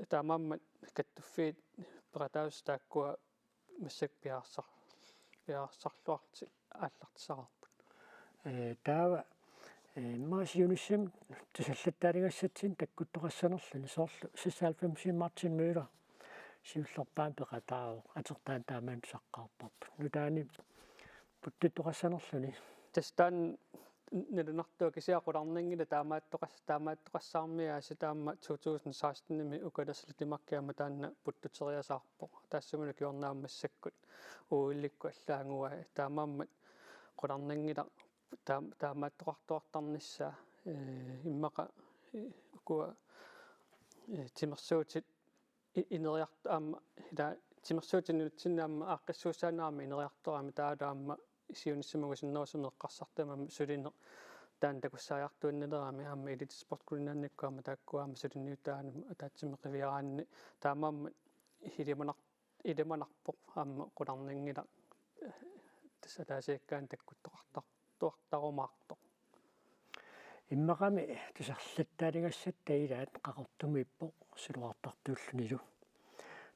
таамааммат каттуффиит ператаус тааккуа массак пиарсарлуарти ааллартисарарпут таава маасиунissam тусаллаттаалигассатсин таккуттоқассанерлуни соорлу сисаалфамсин мартин мюллер сиуллерпаан пеқатаау атертаан таамаан саққарпарпут нутаани путтуттоқассанерлуни тастан нэлунартуа кисиақуларнингила таамааттоқассаармиа ситаама 2016-ними укалерлутимаркиама таанна путтутериасаарпо таассумуна киорнааммассаккут уилликку аллаангуа таамааммат qulарнингила таамааттоқартуартарниссаа иммаqa укуа тимерсуутит инериарт аама ила тимерсуутиннутсиннаама ааққиссууссаанаами инериарторами таалаама сиуниссамагу синнерусунеққарсартамам сулинеқ таан такуссаажартуиннелерами аама элит спорткулинаанниккуама тааккуаама сулинниутаанама атаатсимеқивиараанни таамаама илиманарпоқ аама qulарнингила тассатаасиаккаан таккуттоқартартуартарумаартоқ иммақами тусарлаттаалигассат таилаат қақортумиппоқ сулуартартууллунилу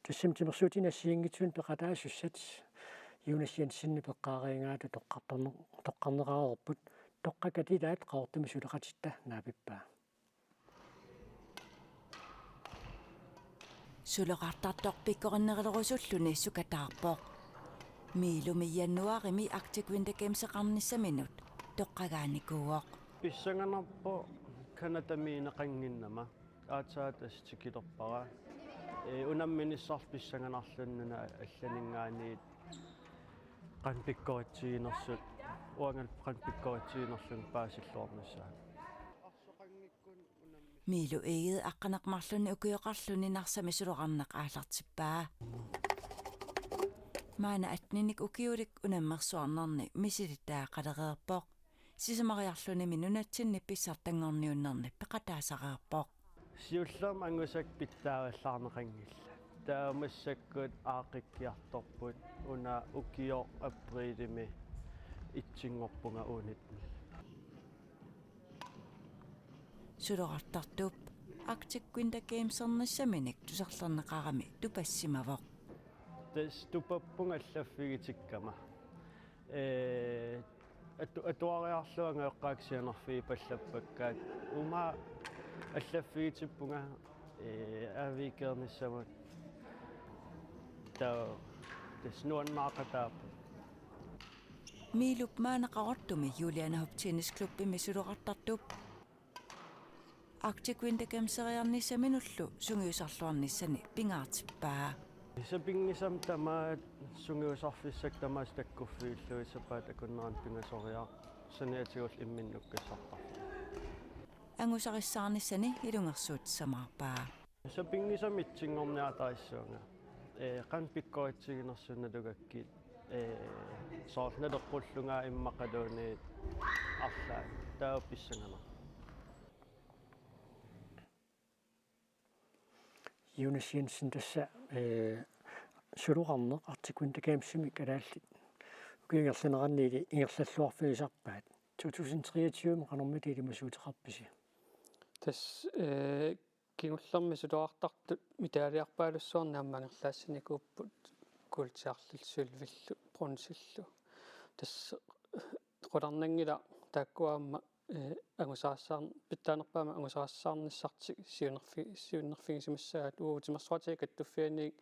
тассим тимерсуутинассиингитсуун пеқатаасуссат Jonas Jensen peqqaaриингаату тоққарнераарерпут тоққакатилаат qaortumi сулеқатитта наапиппаа сулеқартартарпиккориннерилерусуллуни сукатаарпоқ миилуми яннуарими актиквинтакемсеқарниссаминут тоққагааникууоқ писсанганарпо канатамиинеқангиннама аацаатас тикилерпара унамминиссарл писсанганарлуннуна алланингаани qanpikkoritsiginersut уангалпқан пиккоритсигинерлун паасиллуарнissaа Милу эгед аққанақмарлуни укиоқарлуни нарсами сулоқарнеқ аалартиппаа. Маана атниник укиулик унаммерсуарнарни мисилиттаа қалереерпоқ. Сисамариарлуни минунатсинни писсартангорниуннарни пеқатаасареерпоқ. сиуллерм ангусак питтааваллаарнеқангилла таамассаккут аақиккиарторпут уна укио априлими итсингорпунга уунитни сулоқартартуп Arctic Winter Games-ernissamиник тусарлернеқарами тупассимавоқ. тэс тупаппунга аллаффигитиккама атуариарлуанга эққааксианерфи паллаппаккаат ума аллаффигитиппунга авикерниссамут таа тэснуаннаақатааппу Милуп маанақарортуми Юлиана Hoptennisklubbi сулоқартартуп Arctic Winter Games-ериарниссаминуллу сунгиусарлуарниссани пингаартиппаа. Исапингисам тамаат сунгиусарфиссак тамаас таккуффииллуи сапаат акуннеран пингасориаа саниатигул имминнуккассартар. Ангусариссаарниссани илунгерсуут самаарпаа. Исапингисам итсингорниатариссуунга qan pikkoritsigинерсуналугаккит соорналеққуллунгаа иммақалууни арлаа тааписсангана Jonas Jensen tässä suluqarneq Arctic Winter Games-imik alaallit ukiingerlineranniili ingerlalluarfiisarpaat 2023 qanormit ilimasuuteqarpisi tas kingullermi suluartartut mitaaliarpaalussuarnaammangerlaassiniikuupput kultiarlilsuulvillu pronsillu tas qolarnangila taakkuaamma angusaassaan pittaanerpaama angusaassаарnissartik siunnerfigisimassaat uutimersuatik kattuffianiik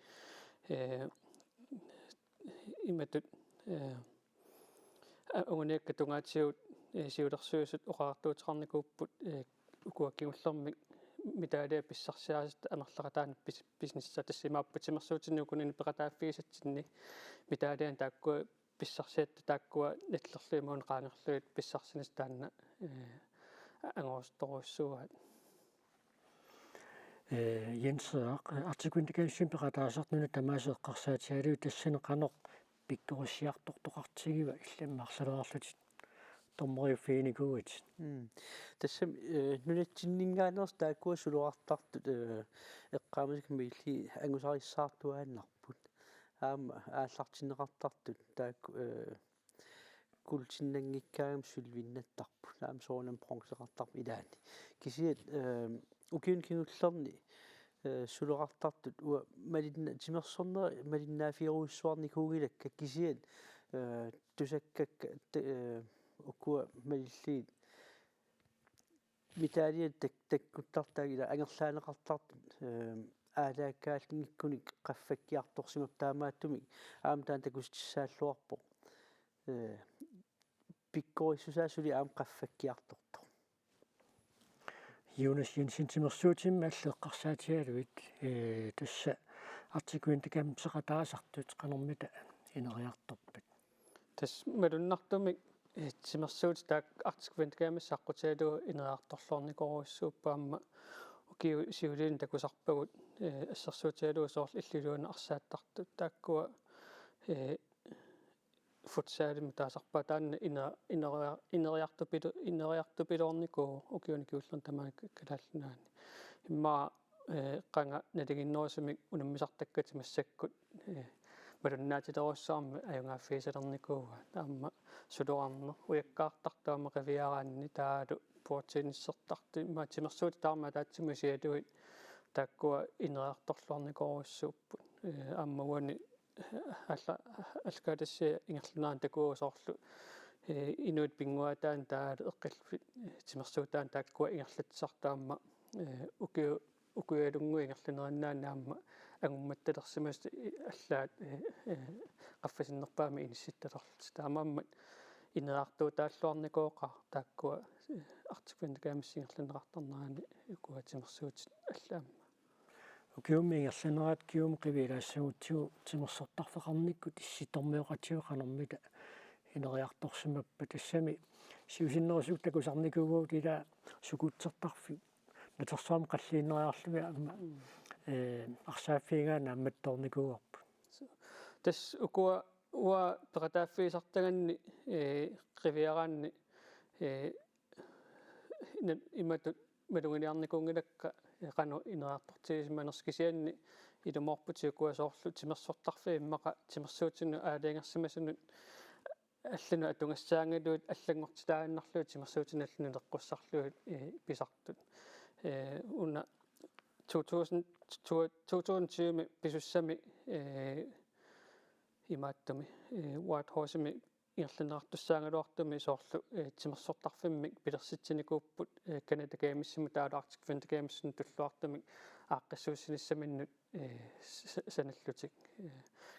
imatut unguniakka tungaatigut siulersuusut oqaartuutiqarnikuupput ukuakkingullermik mitaalia pissarsiaasat anerlaqataana businessa tassimaapputimmersuutinukunini peqataaffigisatsinni mitaalian taakkua pissarsiatta taakkua natlerluimuun qaangerluit pissarsinis taanna angorstoruissuuat Jenseaq Arctic Winter Games-im peqataasarnuna tamaaseeqqarsaatialiu tassineqanoq pikkurussiartortoqartigiva illammaarsaluarlutit tormoriuffiinikuut tassam nunatsinningaaners taakkua suluartartut eqqaamasikamilli angusarissаарtuaannarput aama aallartineqartartut taakku kultinnanngikkaagam sulvinnattarput aam soornam bronzeqartarp ilaani kisiat ukiun kingullerni suluqartartut ua malinna timersorner malinnaafiruissuarnikuugilakka kisiat tusakkakka ukua malilliit mitaalia takkuttartaagila angerlaaneqartartut аалааккааллингиккуник qaffakkiartorsimap taamaattumik aam taan takustissaalluarpo pikkorissusaasuli aam qaffakkiartorto Jonas Jensen timersuutim аллеэққарсаатиалуит тасса Arctic Winter Games-еқатаасартут qanormita ineriartorpat tas malunartumik timersuut taak Arctic Winter Games-saaqqutialu ineriartorluarnikoruissuuppaamma ukiu siuliin takusarpagut ассерсуутиалуу соорл иллилуuna арсааттартут тааккуа футсаалими таасарпаа таанна инериартупилуорникуу укиуникиуллерн тамаак калааллунаани имма qanga naligиннерусимик унаммисартаккати массаккут малуннаатилеруссаарми аюнгааффиисалерникууга таама сулуарнер уяккаартартаама qavиараанни таалу пуутиниссертарти маатимерсуут таарма таатсимусиалуит takkua ineriartorluarnikoruissuupput aammaguani алкаатасси ингерлунaan такуусоорлу инуит пингуатаан тааlu эққиллфит тимерсуутаан тааккуа ингерлатсартаама укуялунгу ингерлунераннааннаама агумматталерсимас аллаат qaffasinnерpaami inissittalerlut taamaammat инериартуутааллуарникооqa тааккуа Arctic Winter Games-ингерлунеқартарнаани укуатимерсуут аллаама ukiummi ingerlinerat kium qivilaassaguttigu timersortarfeqarnikkut issittormiuqatigu qanormita инериарторсимаппа тассами сиусиннерусук такусарникуугуут ила сукутсертарфи натерсуам қаллииннериарлуми амма арсааффиингаана амматторникууарпу тас укуа уа ператааффиисартаганни қивиараанни иматут малугиниарникуунгилакка qanu ineraartortigisimmanerskisianni ilumorputiukuasooрлу тимерсортарфи иммаqa тимерсуутину аалиангерсимасунут аллуну атунгассаангалуут аллангортилааннарлуут тимерсуутину аллуну леққуссарлуут писартут уна 2020 писуссами имааттами Whitehorse-ми ирлунеартуссаангалуартуми соорлу тимерсортарфиммик пилерситсиникууппут Canada Games-симу таалаарtik Winter Games-сун туллуартумик ааққиссууссиниссаминнут саналлутик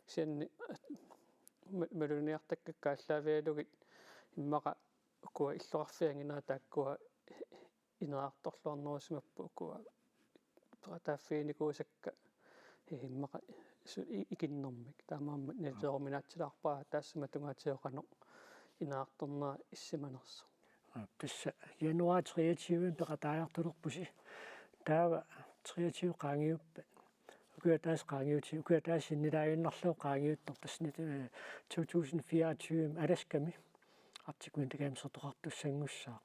кисианни малуниартаккакка аллаавиалугит иммаqa укуа иллуарфиангинаа тааккуа инераарторлуарнерусимаппу укуа ператааффииникуусакка иммаqa икиннэрмик таамаамма нилтерминаатсилаарпаа таассама тунгаатиоқано инаарторнаа иссиманерсо тасса януар 23 ператааяртулерпуси таава 23 qaangiuppa ukua taas qaangiuti ukua taas innilaaginnarluu qaangiuttор таснит 2024 аласками артикуинтагамсертоқартуссангуссаа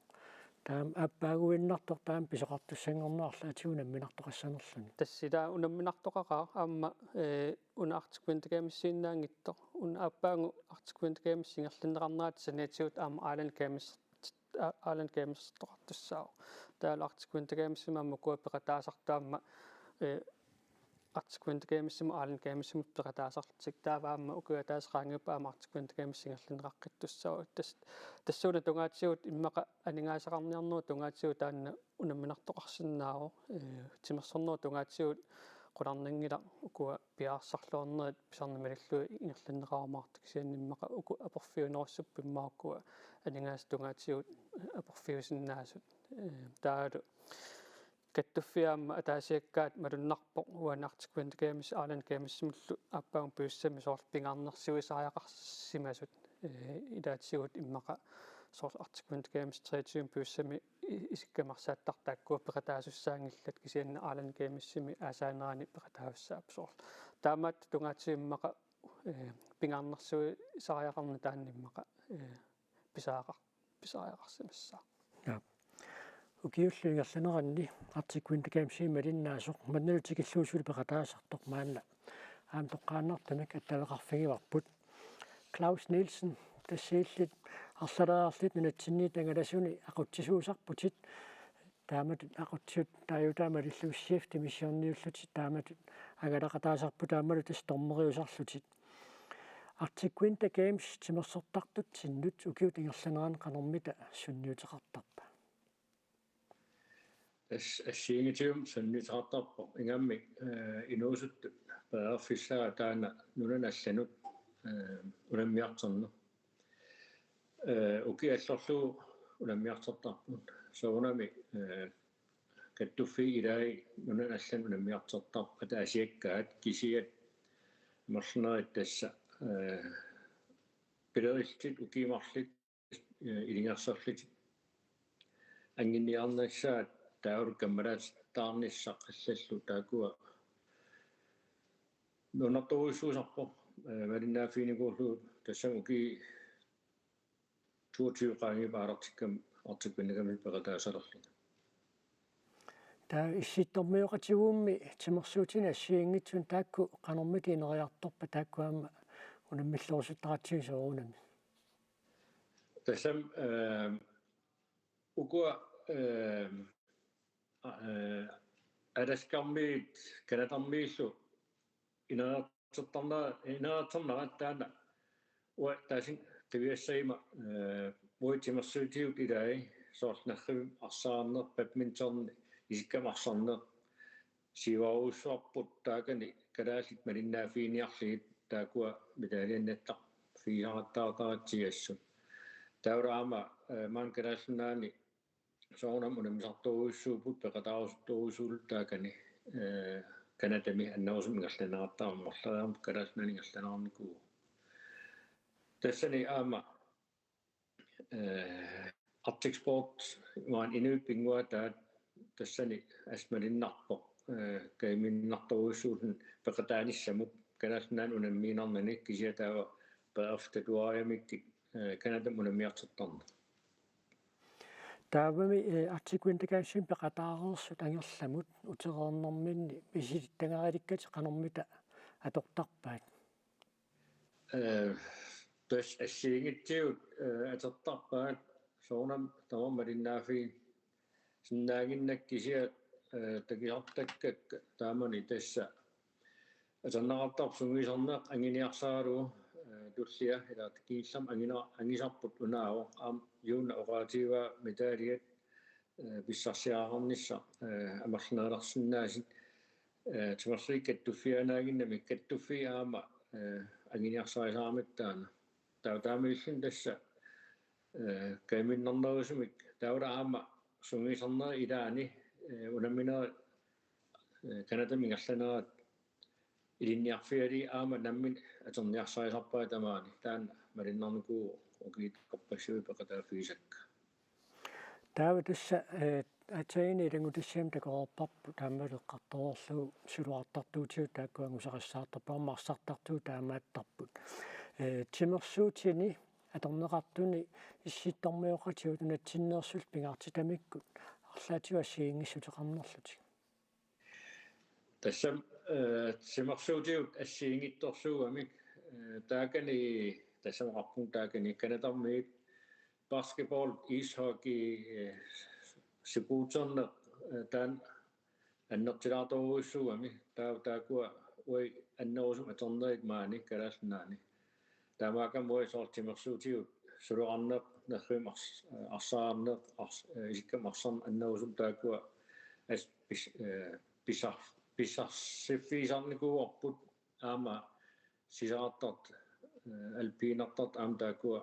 таам аппаагуиннартор таам писоқартуссангорнаарла атиунамминартоқассанерлуни тассилаа унамминартоқақаа аама уна артикуинтагамиссииннаангиттор уна аппаангу артикуинтагамиссингерлиннеқарнаат саниатиут аама Island Games тоқартуссаа таала артикуинтагамиссимаама куапеқатаасартаама артикуинтагамиссиму Island Games-симут пеқатаасарлутик тааваама укуа таасеқаангиппа аама артикуинтагамиссингерлиннеқаққиттуссаа тассууна тунгаатсиут иммаqa анингаасақарниарнуу тунгаатсиу таанна унамминартоқарсинааро тимерсорнуу тунгаатсиут qulарнингила укуа пиаарсарлуарнерит писарнамалиллуи ингерлиннеқарамаартик сианниммаqa уку апорфиунерссуппиммааккуа анингаас тунгаатсиут апорфиусиннаасут таалу каттуффиаама атаасиаккаат малуннарпоқ уанартикуинтагамис Island Games-симуллу аппаун пиуссами соорлпингарнерсуисааяқарсимасут илаатсигут иммаqa soort артикуинтагамис 23 пиуссами исиккамарсааттартааккуа пеқатаасуссаангиллат кисианна Island Games-сими аасаанерани пеқатаассаап соор таамаат тунгаатсииммаqa пингарнерсуи сааяқарна таанниммаqa писааяқарсимассаа укиуллуингерланеранни артикуинтагамсиим малиннаасоқ манналутикиллуусули пеқатаасартоқ маанна аам тоққааннартамик атталеқарфигиварпут Klaus Nielsen тассииллит арлалаарлит нунатсинни тангаласуни ақутсисуусарпутит таамат ақутсиут тааюутаамалиллуссиифти миссионниуллутит таамат агалақатаасарпу таамалу тас тормериусарлутит Artiquinta Games тимерсортартут синнут укиут ингерланеран канормита сунниутеқартарпа ассиингитиум сунниутеқартарпо ингамми инуусутту пеэрфиссаа таана нунаналланут унаммиартерну уки аллорлу унаммиартертарпут соонами каттуффи илай нунаналлан унаммиартертарпа таасиаккаат кисиат марлнерит тасса пилериллит укимарлит илингерсерлит ангинниарнассаат тауруккаммалаат таарниссаққаллаллу таакуа нунартуусуусарпо малиннааффиникууллу тассамуки 22 qaangipaarartikkam artikkunnagami peqataasarerlu та исситтормиоқатигуумми тимерсуутина ассиингитсун таакку канормити инериарторпа тааккуаама унаммиллорусуттаратсиги соорунами тассам укуа адаскармиит канатармииллу инериарторнаа таана уа тасин тавиассаима муитимерсуутиут илай соорлнаррим арсаарнер бадминтон исиккамарсарнер сиваусуарпут таакани калаалит малиннаафииниарлигит таакуа медалианнаттар фиараттаатаратсиассут таураама маан калаалнаани соонам унамисарторуйуссуупут пеқатаарусторуйуссуул таакани канадами аннаусум ингерланератаармарлариарм калаалнаани ингерланеарникуу тассани аама artiksport maan inuypingua tassani asmalinnarpo kaiminartoruussuuten peqataanissamut kanasnaan unammiinarnani kisiataava peerftatuariamikki kanadam unammiartertarna taavami artikuintakaassum peqataarersut angerlamut utereernerminni misilittangarilikkat qanormita atortarpaat tas assiingittigut atertarpaat soornam tamarmalinnaafii sinnaaginnakkisia takiartakkak taamani tassa aternaartarsungisorneq anginiarsaalu tullia ila takiillam angisarput unaavo am yuuna oqaatiiva mitaaliat pissarsiaarnissa amarlunaalarsinnaasit timerriikkattufianaaginnami kattuffi aama anginiarsaarisaamittaan tautaamillun tassa kaiminnernerusumik taula aama sungisorner ilaani unamminera kanatamingerlanerat ilinniarfiali aama nammin aterniarsaarisarpaa tamaani taan malinnernuku okiit qoppassui peqataafiisakka taava tassa ataini ilangutassiam takororparpu taamaleqqartororlugu suluartartuutigut taakkuangusaqassaartarpaamaarsartartuu taamaattarput timersuutini atorneqartuni issittormiоqatigut unatsinneersul pingaartitamikkut арлаатиу ассиингиссутеқарнерлутик тассам симерсуутиут ассиингитторсууамик таакани тассамақарпун таакани канатармиит basketball ishockey сипуутерне таан аннертилаарторуиссууами таакуа уи аннерусум атернерит маани калаалнаани таамаакам уи соортимерсуутиут сулуарнеқ нерримарс арсаарнеқ исиккам арсарн аннерусум таакуа ас писарсиффисарникуорпут аама сисаартарт алпинартарт аам таакуа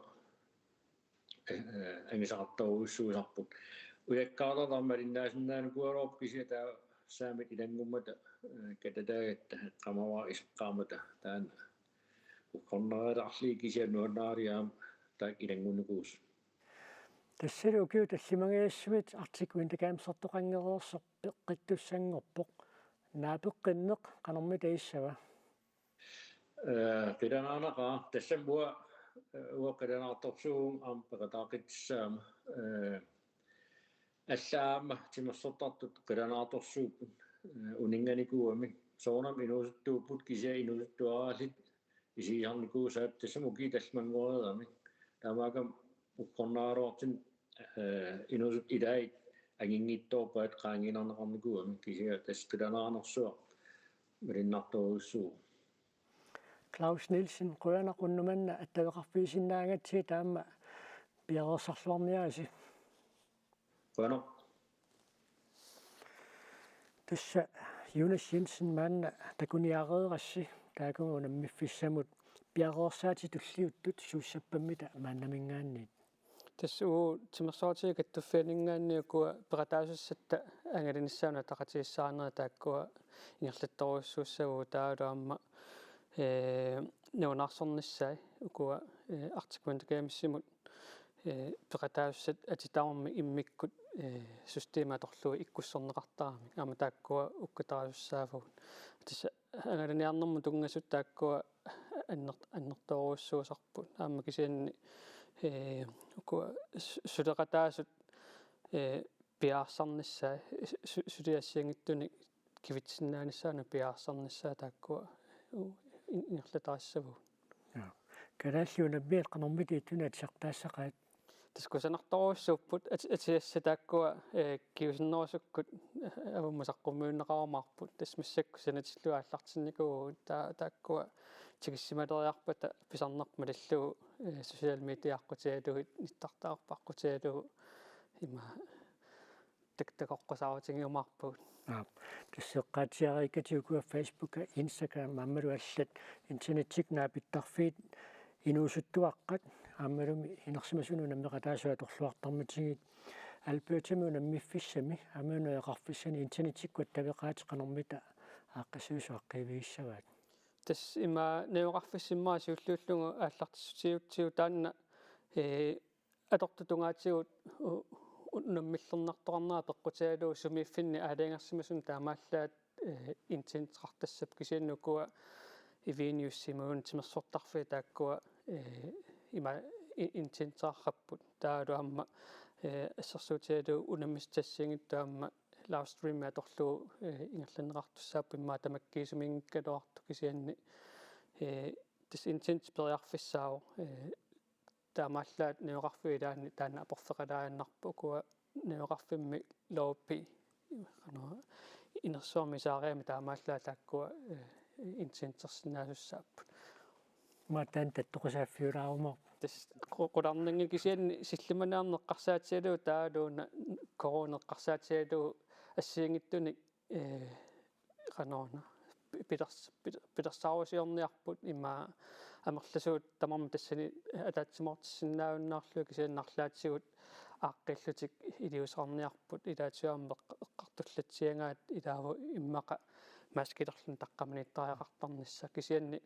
анgisaqartoruissuusarput ujakkaarlermarиннаасиннаанукуалоорп кисиата saamit ilangumata katataagatta qamava isqaamata taana uqqorneraarli kisianuannaariaam taak ilangunukuus тассалу укиу таллимагаассумит артикуинтакаамсартоқангереерсо пеққиттуссангорпоқ наапеққиннеқ қанорми таиссава qilanaanaqa tassamua uoqilanaartorsuum aam peqataaqitsaama аллаама тимерсортартут qilanaartorsuupput uninganikuami soornam inuusuttuupput kisia inuusuttuaraalit isiiharnikuusaat tassamuki talmangorerami taamaakam uqqornaaroortin inuusut ilaait angingittorpaat qaanginarneqarnikuami kisia tas qilanaarnersua malinnartoruussuu Klaus Nielsen qoyanaqunnumanna attavеқарфиисиннаагатси таама пиареерсарлуарниаси Bueno. Tassa Jonas Jensen manna takuniareerassi taakungunammiffissamut piareersaati tulliuttut suussappamita maannamingaanniit tassu timersoortii kattuffianingaanniukua peqataasussata angalinissauna taqatiissaarnera taakkua ingerlattoruissuussagu taaluamma neunarsornissai ukua artikuintakaaamissimut peqataassat atitaamarmi immikkut systeematorluu ikkussorneqartaarmi aama taakkua ukkutaraasussaafugut tassa angalaniarnermu tungassut taakkua annertoruissuusarput aama kisianni ukua suleqataasut piaarsarnissai suliassiangittuni kivitsinnaanissaauna piaarsarnissaa taakkua ingerlatarassavut kalaalluunammiat qanormitiittuna atissartaassaqaat taskusanartoruissuupput atiassa taakkua kiusinnerusukkut avummasaqqumiunneqarumarput tasmassakku sanatilluaallartinnikuu taakkua tikissimaleriarpata pisarnermalalluu social mediaaqqutialugut nittartaarpaqqutialugu ima takoqqusaarutingiumarput тассеққаатиарикатиукуа Facebook Instagram аммалу аллат интернетик наапиттарфиит инуусуттуаққат аммалуми инерсимасуну наммеқатаасуа торлуартарматигит алпиутиму наммиффиссами амману эқарфиссани интернетиккуат тавеқаати қанормита ааққисуусуаққивииссаваат тас има неоқарфиссиммаа сиуллууллугу ааллартиссутиутсиу таанна аторtutungaatigut унаммиллернарторнаа пеққутиалуу сумииффинни аалиангарсимасун таамааллаат интинтеқартассап кисианнукуа ивиниуссимуун тимерсортарфи тааккуа има интинтеқарраппут таалуамма ассерсуутиалуу унаммистассингит таамма лавстрим аторлуу ингерланеқартуссааппу иммаа тамаккиисумингкалуарту кисианни тис интент периарфиссаау таамааллаат неоқарфуилаани таана апорфеқалааннарпу куа неоқарфимми лооппи инерсуармисаариами таамааллаа тааккуа интентерсинаасуссааппут матан таттоқисааффиулаарумаа тас қуларнанги кисианни силлиманаарнеққарсаатиалуу таалууна коронеққарсаатиалуу ассиингиттуни канаана пилерсаарусиорниарпут имаа амерласуут тамарма тассани атаатсимортиссиннаавиннаарлу кисианнарлаатсигут ааққиллутик илиусаарниарпут илаатиуамме эққартуллатсиангаат илааву иммақа маскилерлун таққаманиттариақартарнisса кисианни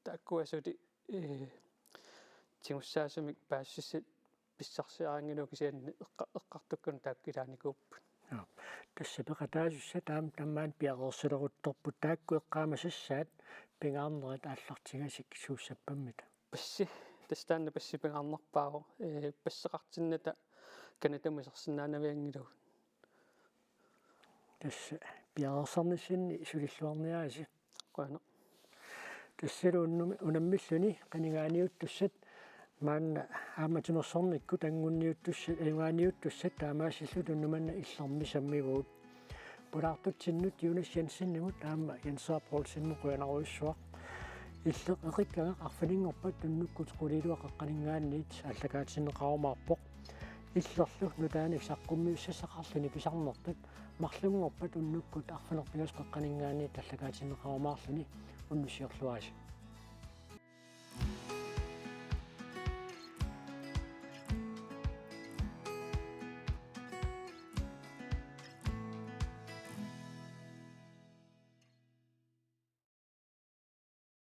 тааккуасули тигуссаасумик паассисит писсарсиарингилу кисианни эққартуккун тааккилааникууппут тассапеқатаасусса таамаан пиареерсилерутторпут таакку эққаамасассаат пингаарнерат ааллартигасик сууссаппаммита пасси тастаанна пасси пингаарнерпаагу пассеқартинната канатамисерсинаанавиангилу тасса пиареерсарниссинни сулиллуарниааси қуана тассалу унаммиллуни канигааниуттуссат маанна ааматимерсорникку тангунниуттуссат аюгааниуттуссат таамаасиллу туннуманна илларми саммигуут пулаартутсиннут Юнас Янсеннигут таама Янсаа Полсинну куянаруиссуа иллеқ эқиккага арфалингорпат туннуккут қулилуақаққанингаанниит аллагаатиннеқарумаарпоқ иллерлу нутааник саққуммиуссасақарлуни писарнертут марлунгорпат уннуккут арфанерпигас қаққанингаанниит аллагаатиннеқарумаарлуни уннусиорлуаси